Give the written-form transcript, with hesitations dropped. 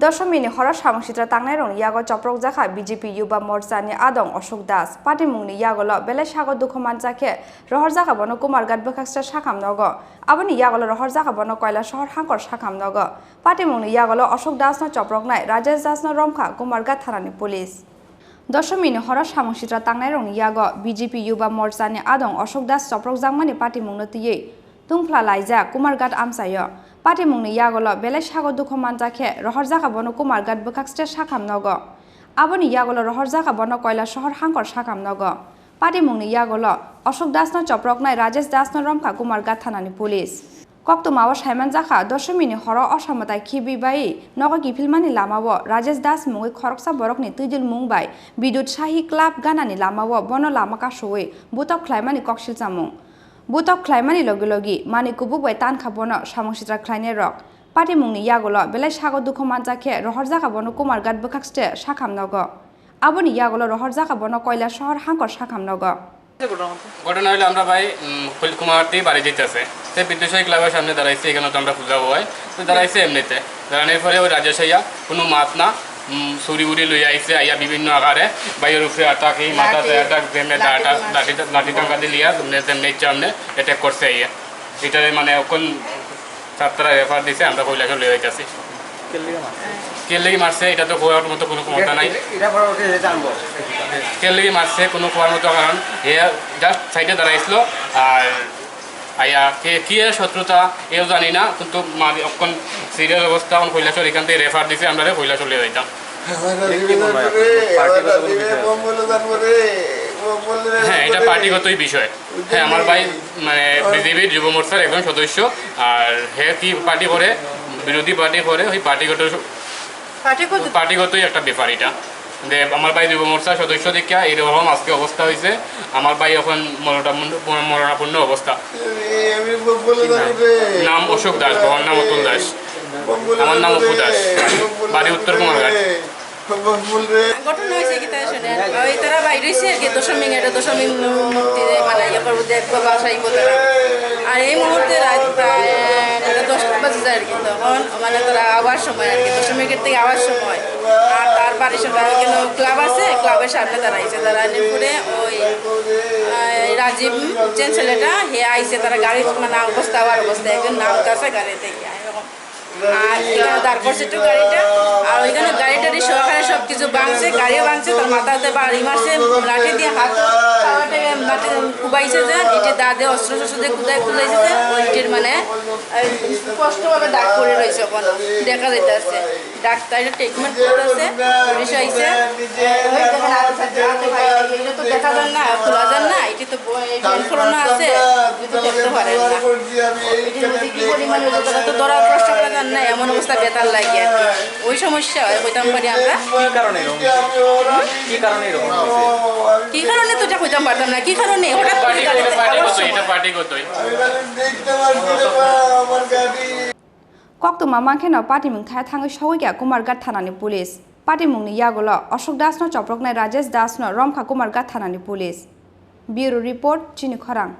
দশমিনী হর সামং Sitra Tangnairokni Yago Choprobjakha BJP Yubha Morchani Adong Ashok Das Party mungni Yago Bele Shago Dukhomanjake Rohorjaka Bono Kumargat Bokaksta Shakamnogo Aboni Yago Rohorjaka Bono Koila Shahor Hankor Shakamnogo Party mungni Yago Ashok Das no Choproknai Rajesh Das no Romkha Kumargat Thanani Police দশমিনী হর সামং Sitra Tangnairokni Yago BJP Yubha Morchani Adong Ashok Das Choprobjakmani Party mungno tiye Tungphla laija Kumargat amsayo Party mungni Yago Bele Shago Dukhomanjake Rohorjaka Bono Kumargat Bokaksta Shakamnogo Aboni Yago Rohorjaka Bono Koila Shahor Hankor Shakamnogo Party mungni Yago Ashok Das no Choproknai Rajesh Das no Romkha Kumargat Thanani Police Koktumawa Shaimanjaka দশমিনী হর অসমতায় খিবিবাই নগর গিফিলমানি লামাও রাজেশ দাস মুঙ্গৈ খরকসা বরকনি তুইজুল মুংবাই বিদ্যুৎ শাহী club গানানি লামাও বন লামাকা সই বুতক খ্লাইমানি ককশিল চামুং বুতক খ্লাইমানি লগি মানি কুবুকবাই তান খাবনো সামং Sitra Tangnairok Party mungni Yago Bele Shago Dukhomanjake Rohorjaka Bono Kumargat Bokaksta Shakamnogo Aboni Yago Rohorjaka Bono Koila Shahor Hankor Shakamnogo ঘটনা হলো আমরা ভাই ফুলকুমারতেই বাড়ি যেতেছে সে বিদ্যুৎ ক্লাবের সামনে দাঁড়াইছে এখানে তো আমরা পূজা হয় তো দাঁড়াইছে এমনিতে দাঁড়ানোর পরে ওই রাজেশ আইয়া কোনো মাত না ছুরি উড়ি লই আইছে আইয়া বিভিন্ন আকারে বাইরের উপরে আটাক এই মাথাতে আটাক যেমনি লাঠি টাঙ্কা দিয়ে লিয়া তেমনি সামনে অ্যাটাক করছে আইয়া এটারে মানে কোন ছাত্ররা রেফার দিছে আমরা কৈলাসে লই আইতাছি কেলেগি মারছে এটা তো কোয়ার মতো কোনো ক্ষমতা নাই কেলেগি মারছে কোনো কোয়ার মতো কারণ এ জাস্ট সাইডে দাঁড়াইছিল আর আইয়া কি শত্রুতা এও জানি না কিন্তু অক্ষণ সিরিয়াস অবস্থা কৈলাসের এখান থেকে রেফার দিছে আমরা কৈলাস চলে যাইতাম হ্যাঁ এটা পার্টিগতই বিষয় হ্যাঁ আমার ভাই মানে বিজেপির যুব মোর্চার একজন সদস্য আর হে কি পার্টি করে বিরোধী পার্টি করে ওই পার্টিগতই একটা ব্যাপার এটা যে আমার ভাই যুব মোর্চার সদস্য দেখা এইরকম আজকে অবস্থা হয়েছে আমার ভাই এখন মরণাপন্ন অবস্থা নাম অশোক দাস বাবার নাম অতুল দাস আমার নাম অপু দাস বাড়ি উত্তর কুমারঘাট ঘটনা হয়েছে কি তাই শুনে ওই তারা বাইরে হয়েছে আর কি দশমী মূর্তিতে মানে ইয়ে করবো দেখবো বাসাইব তারা আর এই মুহূর্তে রাত প্রায় 10টা বাজে যায় আর কি তখন মানে তারা আওয়ার সময় আর কি দশমী গেট থেকে আওয়ার সময় আর তার বাড়ির সামনে কেন ক্লাব আছে ক্লাবের সামনে দাঁড়াইছে দাঁড়ানোর পরে ওই রাজীব চেন ছেলেটা হে আইসে তারা গাড়ি মানে অবস্থা একজন নাম কাছে গাড়ি থেকে আর এখানে দাঁড় করছে একটু গাড়িটা আর ওইখানে গাড়িটারই সহকারে সব কিছু ভাঙছে গাড়িও ভাঙছে তার মাথাতে বাড়ি মারছে লাঠি দিয়ে হাত লাঠি কুবাইছে যে এটি দাঁড়ে অস্ত্র শস্ত্র দিয়ে কুদাইছে যে ওইটির মানে স্পষ্টভাবে দাগ করে রয়েছে ওখানে দেখা যাইতেছে ডাক্তার ট্রিটমেন্ট করতেছে পুলিশ আইছে এটা তো দেখা যান না খোলা যান না এটি তো ফোড়না আছে কিন্তু দেখতে পারেন না এটির মধ্যে কি পরিমাণ তারা তো ধরার কষ্ট করা যান না এমন অবস্থা বেতার লাগে আর কি ওই সমস্যা হয় কইতাম পারি আমরা কি কারণে তো যা কইতাম পারতাম না কি কারণে হঠাৎ করে Koktuma Mankeno Party mung Thai Thang Shoya Kumargat Thanani Police Party mungni Yago Ashok Das no Choproknai Rajesh Das no Romkha Kumargat Thanani Police Bureau Report Chini Khorang